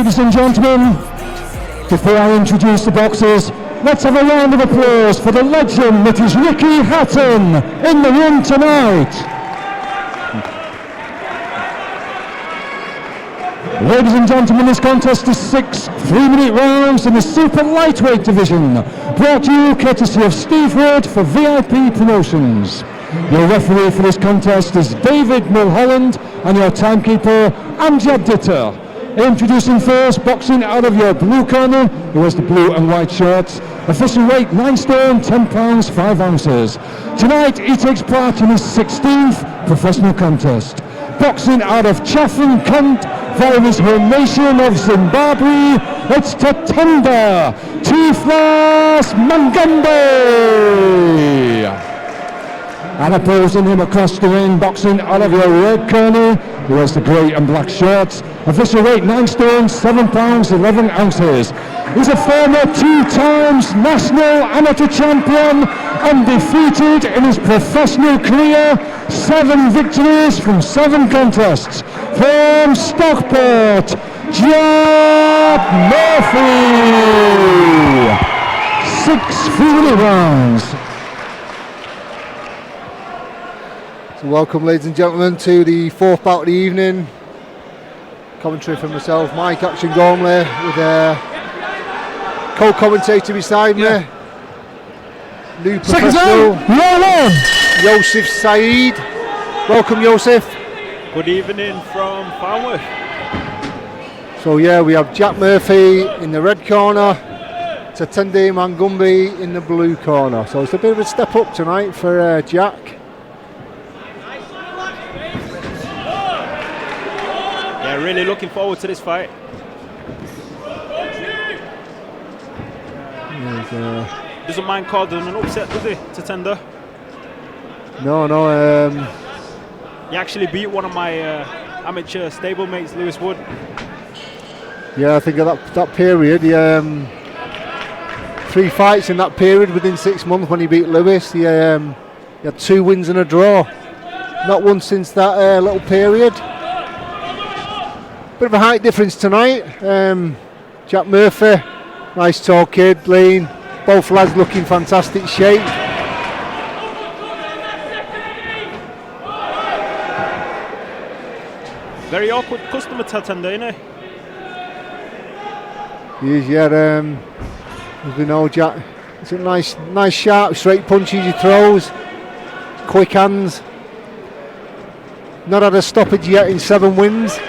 Ladies and gentlemen, before I introduce the boxers, let's have a round of applause for the legend that is Ricky Hatton in the ring tonight. Ladies and gentlemen, this contest is 6 3-minute rounds in the super lightweight division, brought to you courtesy of Steve Wood for VIP Promotions. Your referee for this contest is David Mulholland, and your timekeeper, Amjad Ditter. Introducing first, boxing out of your blue corner, who has the blue and white shorts. Official weight 9 stone, 10 pounds, 5 ounces. Tonight he takes part in his 16th professional contest. Boxing out of Chatham, Kent, via his home nation of Zimbabwe, it's Tatenda Mangombe. And opposing him across the ring, boxing out of your red corner, who has the grey and black shorts. Official weight 9 stone, 7 pounds, 11 ounces. He's a former 2 times national amateur champion, undefeated in his professional career, 7 victories from 7 contests. From Stockport, Jack Murphy. 6 3-minute rounds. Welcome, ladies and gentlemen, to the 4th bout of the evening. Commentary from myself, Mike Action Gormley, with a co-commentator beside me. New professional, Yosef Saeed. Welcome, Yosef. Good evening from Farnworth. So yeah, we have Jack Murphy in the red corner, Tatenda Mangombe in the blue corner. So it's a bit of a step up tonight for Jack. Really looking forward to this fight. Doesn't mind calling an upset, does he, Tatenda? No. He actually beat one of my amateur stablemates, Lewis Wood. Yeah, I think of that period. 3 fights in that period within 6 months when he beat Lewis. He had 2 wins and a draw. Not one since that little period. Bit of a height difference tonight. Jack Murphy, nice tall kid, lean. Both lads looking fantastic shape. Very awkward customer, Tatenda, isn't he? He is, yeah. As we know, Jack, it's a nice sharp, straight punches he throws. Quick hands. Not had a stoppage yet in 7 wins.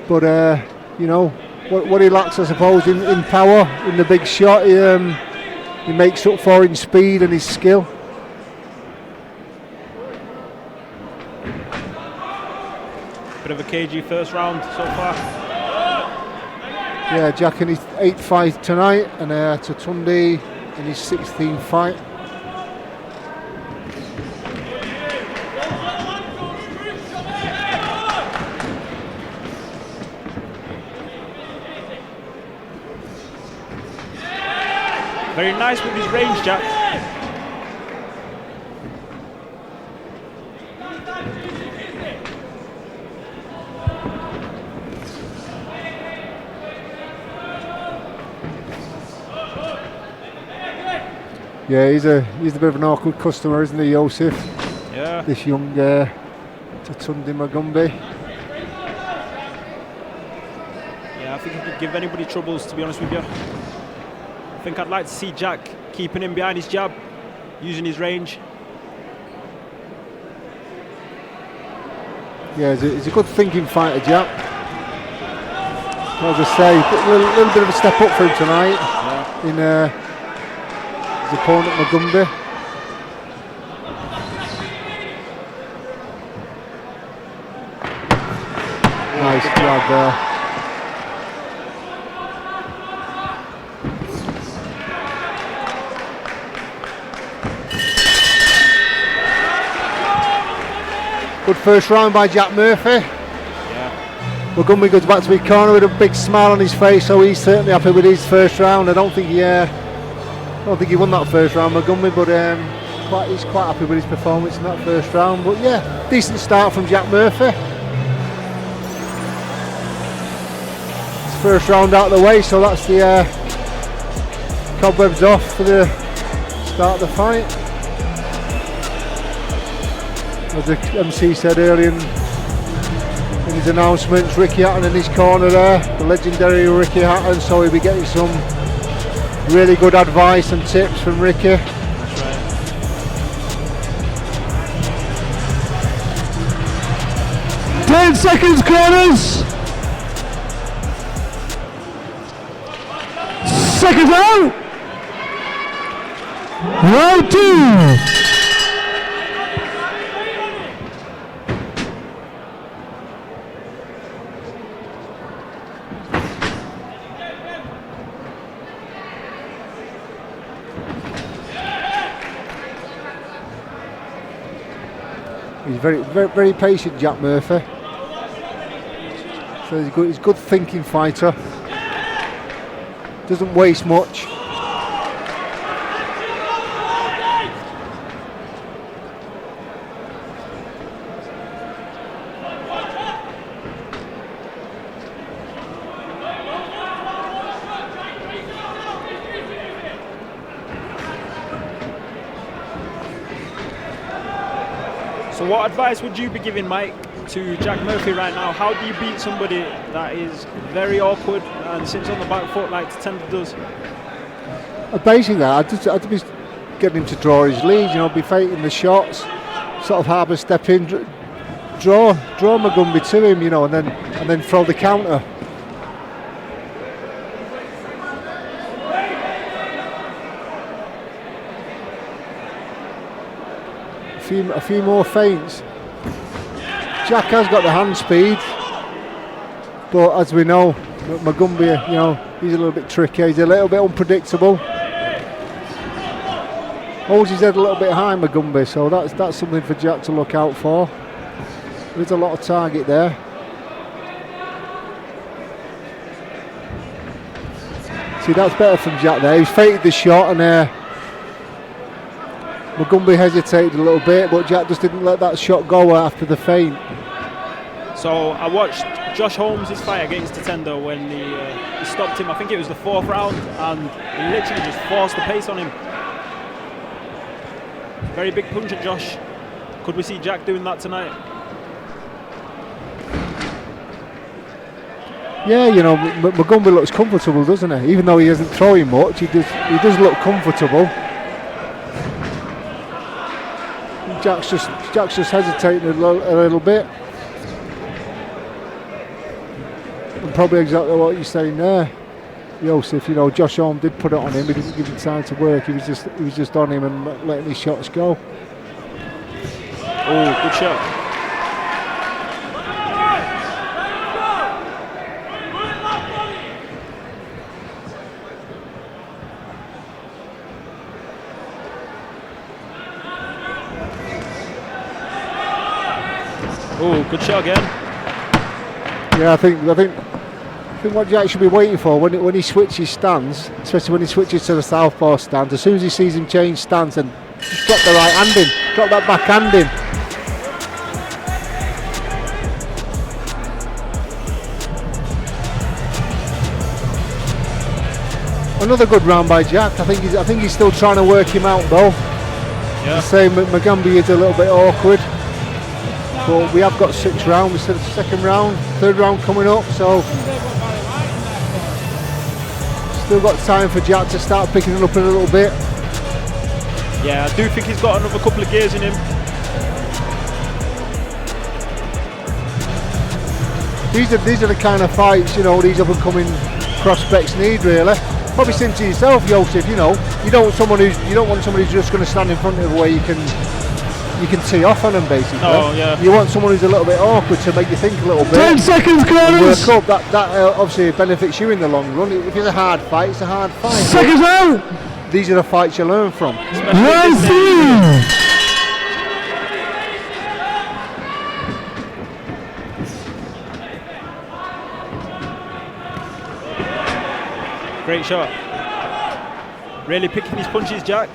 But what he lacks, I suppose, in power, in the big shot, he makes up for in speed and his skill. Bit of a cagey first round so far. Yeah, Jack in his 8th fight tonight, and Tatenda in his 16th fight. Very nice with his range, Jack. Yeah, he's a bit of an awkward customer, isn't he, Yosef? Yeah. This young Tatenda Mangombe. Yeah, I think he could give anybody troubles, to be honest with you. I think I'd like to see Jack keeping him behind his jab, using his range. Yeah, he's a good thinking fighter, Jack. As I say, a little bit of a step up for him tonight in his opponent Mangombe. Nice jab there. Good first round by Jack Murphy. Yeah. Mangombe goes back to his corner with a big smile on his face, so he's certainly happy with his first round. I don't think he won that first round, Mangombe, but he's quite happy with his performance in that first round. But yeah, decent start from Jack Murphy. first round out of the way, so that's the cobwebs off for the start of the fight. As the MC said earlier in his announcements, Ricky Hatton in his corner there, the legendary Ricky Hatton, so he'll be getting some really good advice and tips from Ricky. That's right. 10 seconds, corners. Second round. Round 2. He's very patient, Jack Murphy. So he's a good thinking fighter. Doesn't waste much. So what advice would you be giving, Mike, to Jack Murphy right now? How do you beat somebody that is very awkward and sits on the back foot like Tatenda does? Basically, I'd be getting him to draw his lead, be fighting the shots, sort of harbour step in, draw Mangombe to him, and then throw the counter. A few more feints. Jack has got the hand speed, but as we know, Mangombe, he's a little bit tricky. He's a little bit unpredictable. Holds his head a little bit high, Mangombe, so that's something for Jack to look out for. There's a lot of target there. See, that's better from Jack there. He's feinted the shot and Mangombe hesitated a little bit, but Jack just didn't let that shot go after the feint. So I watched Josh Holmes' fight against Tatenda when he stopped him. I think it was the 4th round, and he literally just forced the pace on him. Very big punch at Josh. Could we see Jack doing that tonight? Yeah, Mangombe looks comfortable, doesn't he? Even though he isn't throwing much, he does look comfortable. Jack's just hesitating a little bit. And probably exactly what you're saying there, Joseph. Josh Holmes did put it on him. He didn't give him time to work. He was just on him and letting his shots go. Oh, good shot. Oh, good shot again. Yeah, I think what Jack should be waiting for when he switches stance, especially when he switches to the southpaw stance, as soon as he sees him change stance, and just drop the right hand in, drop that back hand in. Another good round by Jack. I think he's still trying to work him out though. Yeah. The same, Mangombe is a little bit awkward. But we have got 6 rounds instead of the 2nd round, 3rd round coming up, so still got time for Jack to start picking it up a little bit. Yeah, I do think he's got another couple of gears in him. These are the kind of fights, these up and coming prospects need really. Probably same to yourself, Joseph, you don't want somebody who's just going to stand in front of where you can tee off on them basically. Oh, yeah. You want someone who's a little bit awkward to make you think a little bit. 10 seconds, corners. Work up. That obviously benefits you in the long run. If it's a hard fight, it's a hard fight. Second round. These are the fights you learn from. Round 3. Great shot. Really picking his punches, Jack.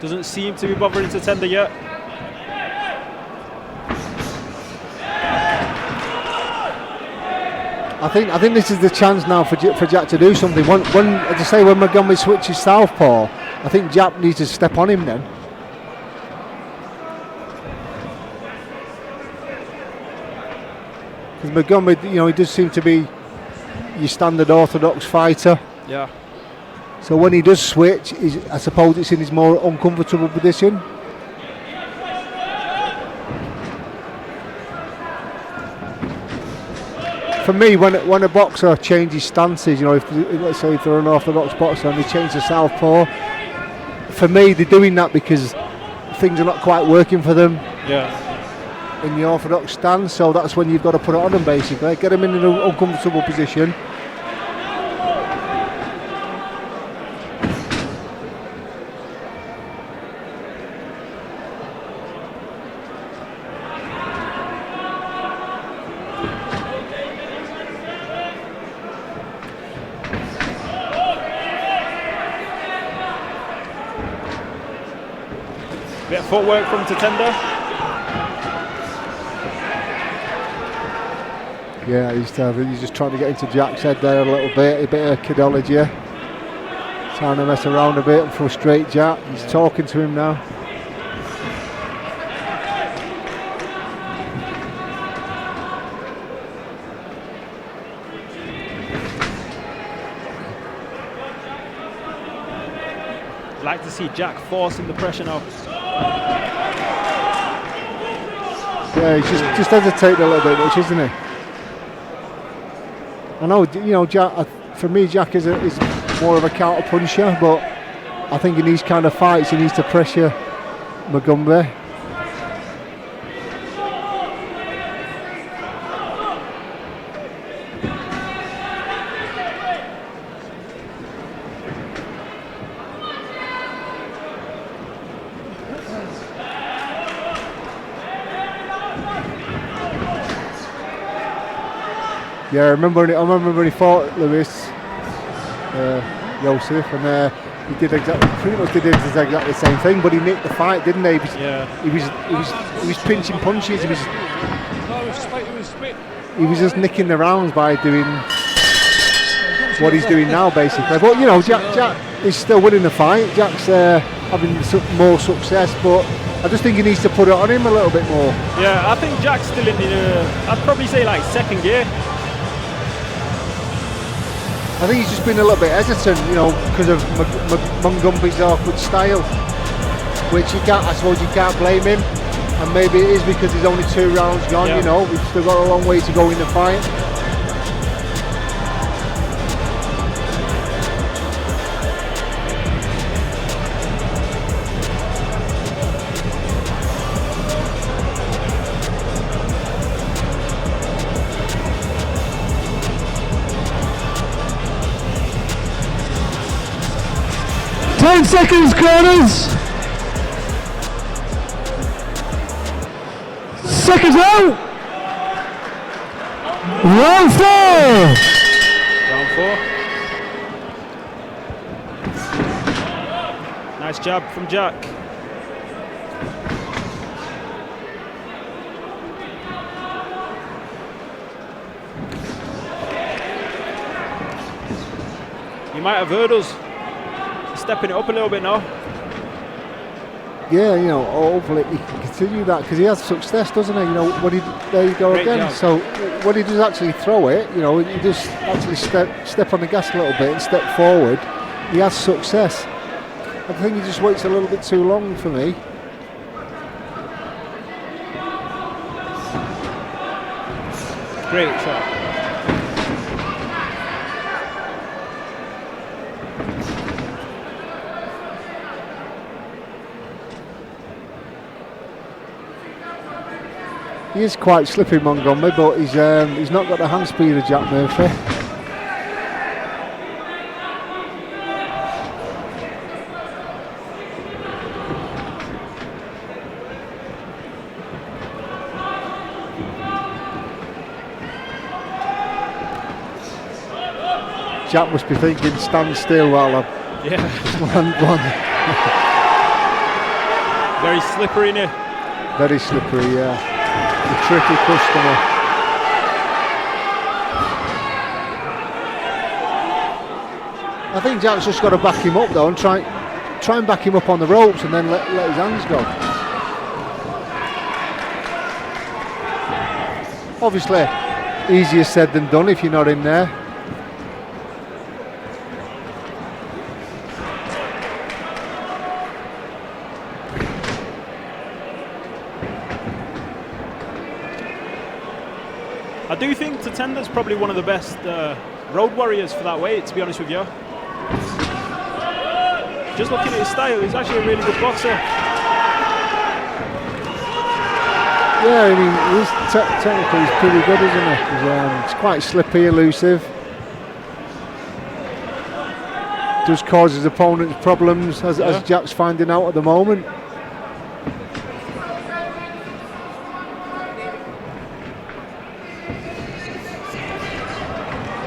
Doesn't seem to be bothering to tender yet. I think this is the chance now for Jack to do something. When as I say, when Montgomery switches southpaw, I think Jack needs to step on him then. Because Montgomery, he does seem to be your standard orthodox fighter. Yeah. So when he does switch, I suppose it's in his more uncomfortable position. For me, when a boxer changes stances, let's say if they're an orthodox boxer and they change to southpaw, for me they're doing that because things are not quite working for them. Yeah. In the orthodox stance, so that's when you've got to put it on them basically. Get them in an uncomfortable position. Bit of footwork from Tatenda. Yeah, he's just trying to get into Jack's head there a little bit, a bit of kidology. Trying to mess around a bit and frustrate Jack. He's talking to him now. Like to see Jack forcing the pressure now. Yeah, he's just hesitating a little bit much, isn't he? I know, Jack. For me, Jack is more of a counter puncher, but I think in these kind of fights, he needs to pressure Mangombe. Yeah, I remember when he fought Lewis Joseph, and he pretty much did exactly the same thing, but he nicked the fight, didn't he? He was pinching punches. He was just nicking the rounds by doing what he's doing now, basically. But Jack is still winning the fight. Jack's having more success, but I just think he needs to put it on him a little bit more. Yeah, I think Jack's still in I'd probably say like second gear. I think he's just been a little bit hesitant, because of Mangombe's awkward style, which I suppose you can't blame him. And maybe it is because there's only 2 rounds gone. Yeah. We've still got a long way to go in the fight. Seconds, corners. Seconds out. Round 4. Round 4. Nice jab from Jack. You might have heard us. Stepping it up a little bit now. Yeah, hopefully he can continue that because he has success, doesn't he? There you go. Great again. job. So when he does actually throw it, he just actually step on the gas a little bit and step forward. He has success. I think he just waits a little bit too long for me. Great shot. He is quite slippy, Mangombe, but he's not got the hand speed of Jack Murphy. Jack must be thinking, stand still while I land one. Very slippery in here. Very slippery, yeah. A tricky customer. I think Jack's just got to back him up though and try and back him up on the ropes and then let his hands go. Obviously, easier said than done if you're not in there. I do think Tatenda's probably one of the best road warriors for that weight, to be honest with you. Just looking at his style, he's actually a really good boxer. Yeah, I mean, technically he's pretty good, isn't he? It's quite slippy, elusive. Does cause his opponents problems, as Jack's finding out at the moment.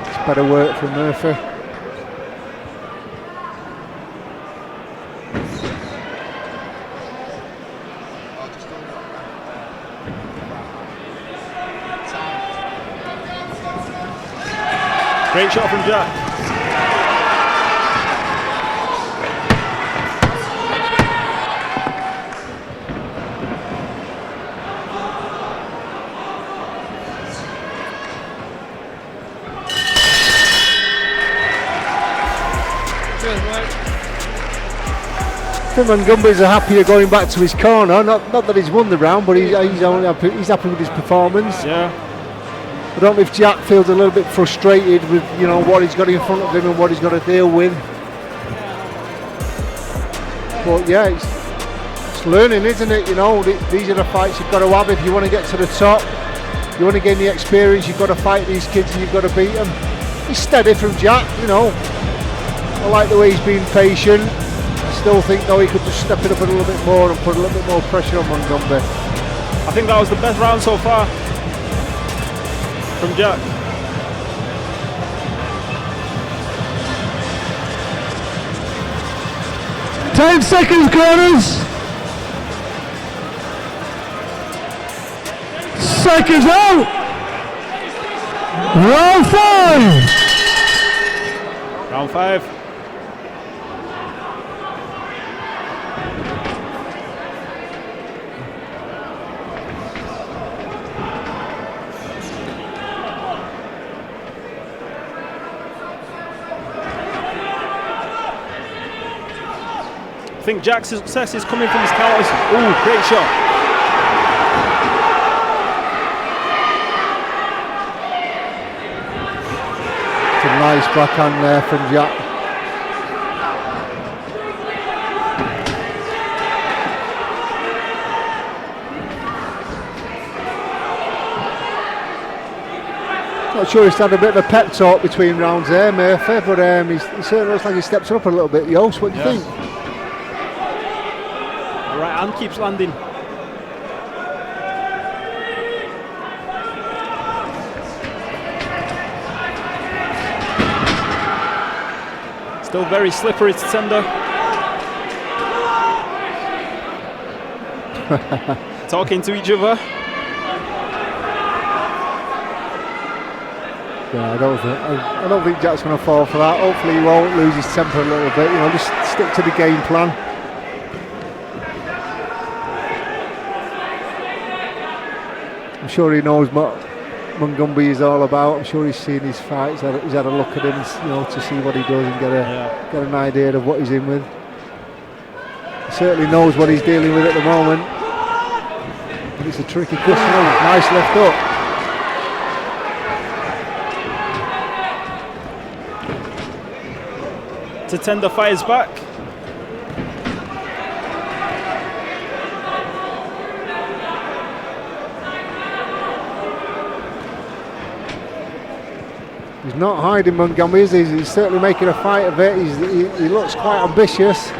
It's better work from Murphy. Great shot from Jack. I think Mangombe's happier going back to his corner. Not that he's won the round, but he's happy with his performance. Yeah. I don't know if Jack feels a little bit frustrated with what he's got in front of him and what he's got to deal with. But yeah, it's learning, isn't it? These are the fights you've got to have if you want to get to the top. You want to gain the experience. You've got to fight these kids and you've got to beat them. He's steady from Jack. I like the way he's been patient. I still think though he could just step it up a little bit more and put a little bit more pressure on Mangombe. I think that was the best round so far from Jack. 10 seconds, corners. Seconds out. Round 5. Round 5. I think Jack's success is coming from his counters. Ooh, great shot. It's a nice backhand there from Jack. Not sure he's had a bit of a pep talk between rounds there, Murphy, but he certainly looks like he stepped up a little bit. Yost, what do you think? Right hand keeps landing. Still very slippery to Tatenda. Talking to each other. Yeah, I don't think Jack's going to fall for that. Hopefully he won't lose his temper a little bit. Just stick to the game plan. I'm sure he knows what Mangombe is all about. I'm sure he's seen his fights. He's had a look at him, to see what he does and get an idea of what he's in with. He certainly knows what he's dealing with at the moment. And it's a tricky customer. Nice left hook. Tatenda fires back. He's not hiding, Mangombe, is he? He's certainly making a fight of it. He looks quite ambitious.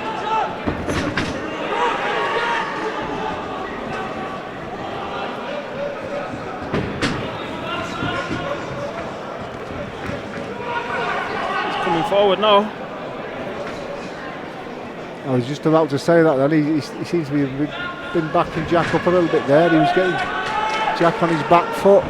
He's coming forward now. I was just about to say that then. He seems to be been backing Jack up a little bit there. He was getting Jack on his back foot.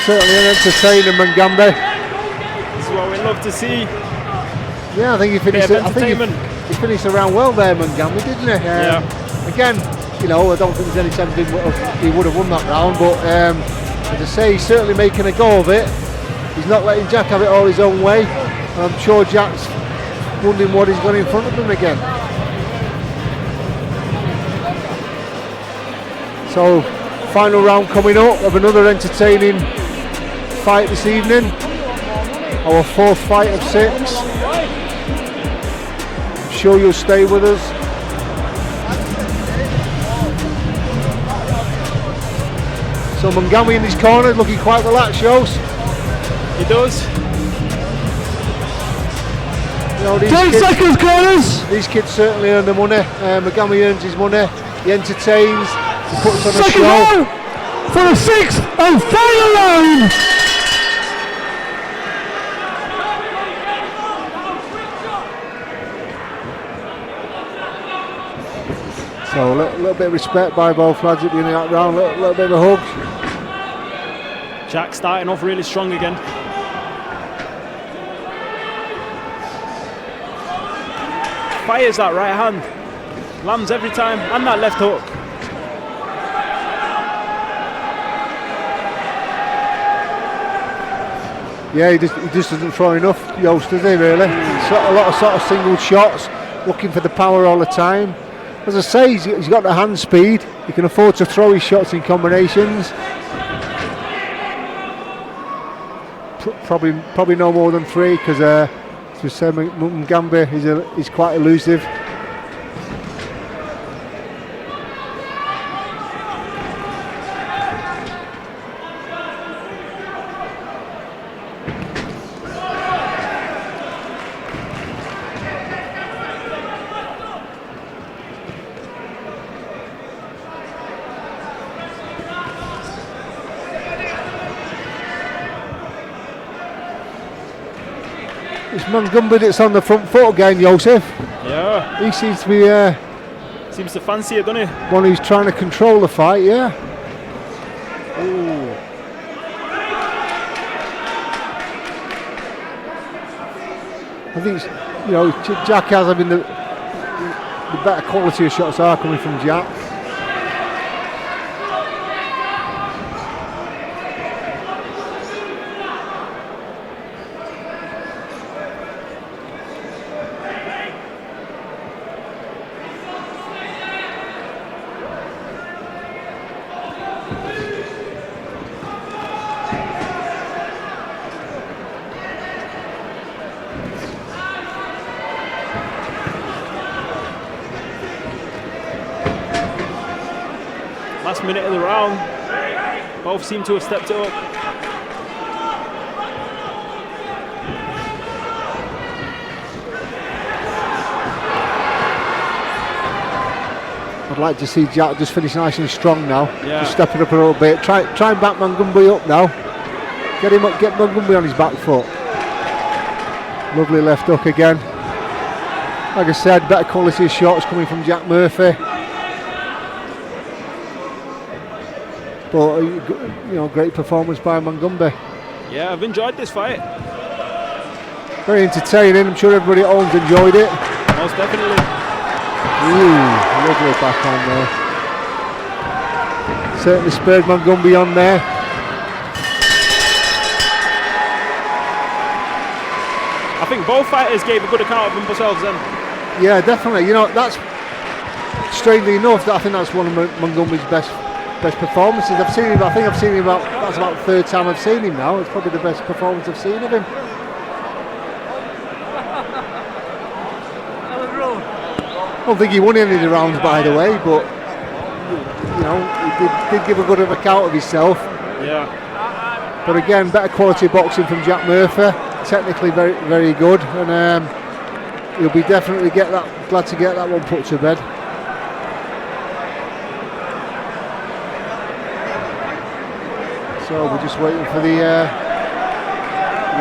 Certainly an entertaining Mangombe. This is what we love to see. Yeah, I think he finished. He finished around well there, Mangombe, didn't he? Yeah. Again, I don't think there's any chance he would have won that round, but as I say, he's certainly making a go of it. He's not letting Jack have it all his own way. And I'm sure Jack's wondering what he's got in front of him again. So, final round coming up of another entertaining fight this evening. Our fourth fight of 6. I'm sure you'll stay with us. So Mangombe in his corner looking quite relaxed, Jos. He does. 10 seconds, corners! These kids certainly earn the money. Mangombe earns his money. He entertains. He puts on a Second show. round for the 6th and final round! So a little bit of respect by both lads at the end of that round. A little bit of a hug. Jack starting off really strong again. Fires that right hand. Lands every time. And that left hook. Yeah, he just doesn't throw enough, Jos, does he, really? A lot of sort of single shots, looking for the power all the time. As I say, he's got the hand speed. He can afford to throw his shots in combinations. Probably no more than 3, because as we said, Mangombe is quite elusive. It's Mangombe that's on the front foot again, Joseph. Yeah. He seems to be seems to fancy it, doesn't he? one who's trying to control the fight, yeah. Ooh. I think Jack has having the better quality of shots are coming from Jack. Last minute of the round. Both seem to have stepped it up. I'd like to see Jack just finish nice and strong now. Yeah. Just step it up a little bit. Try and back Mangombe up now. Get Mangombe on his back foot. Lovely left hook again. Like I said, better quality of shots coming from Jack Murphy. But great performance by Mangombe. Yeah, I've enjoyed this fight. Very entertaining. I'm sure everybody at home's enjoyed it. Most definitely. Ooh, lovely back on there. Certainly spurred Mangombe on there. I think both fighters gave a good account of themselves then. Yeah, definitely. That's strangely enough. I think that's one of Mangombe's best performances. I've seen him. I think I've seen him that's about the 3rd time I've seen him now. It's probably the best performance I've seen of him. don't think he won any of the rounds, by the way, but you know, he did give a good account of himself. Yeah. But again, better quality boxing from Jack Murphy. Technically very, very good, and he'll be definitely glad to get that one put to bed. So we're just waiting for the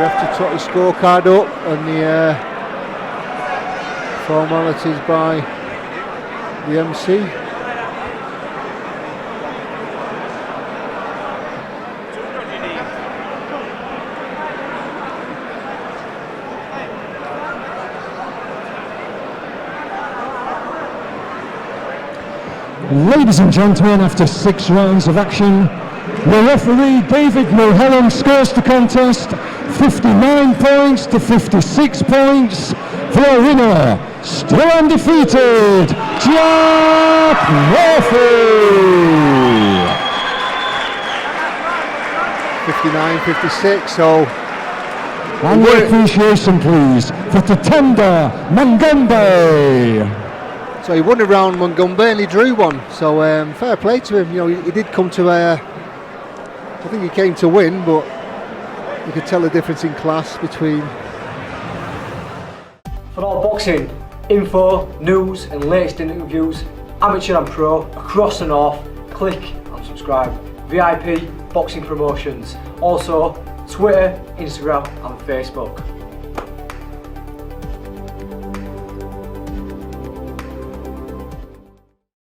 ref to tot his scorecard up and the formalities by the MC. Ladies and gentlemen, after 6 rounds of action, the referee David Mulholland scores the contest 59 points to 56 points for a winner, still undefeated, Jack Murphy. 59-56, so... And the appreciation please for Tatenda Mangombe. So he won around Mangombe and he drew one, so fair play to him. You know, he did come to I think he came to win, but you could tell the difference in class between. For all boxing info, news and latest interviews, amateur and pro, across the north, click and subscribe. VIP Boxing Promotions. Also Twitter, Instagram and Facebook.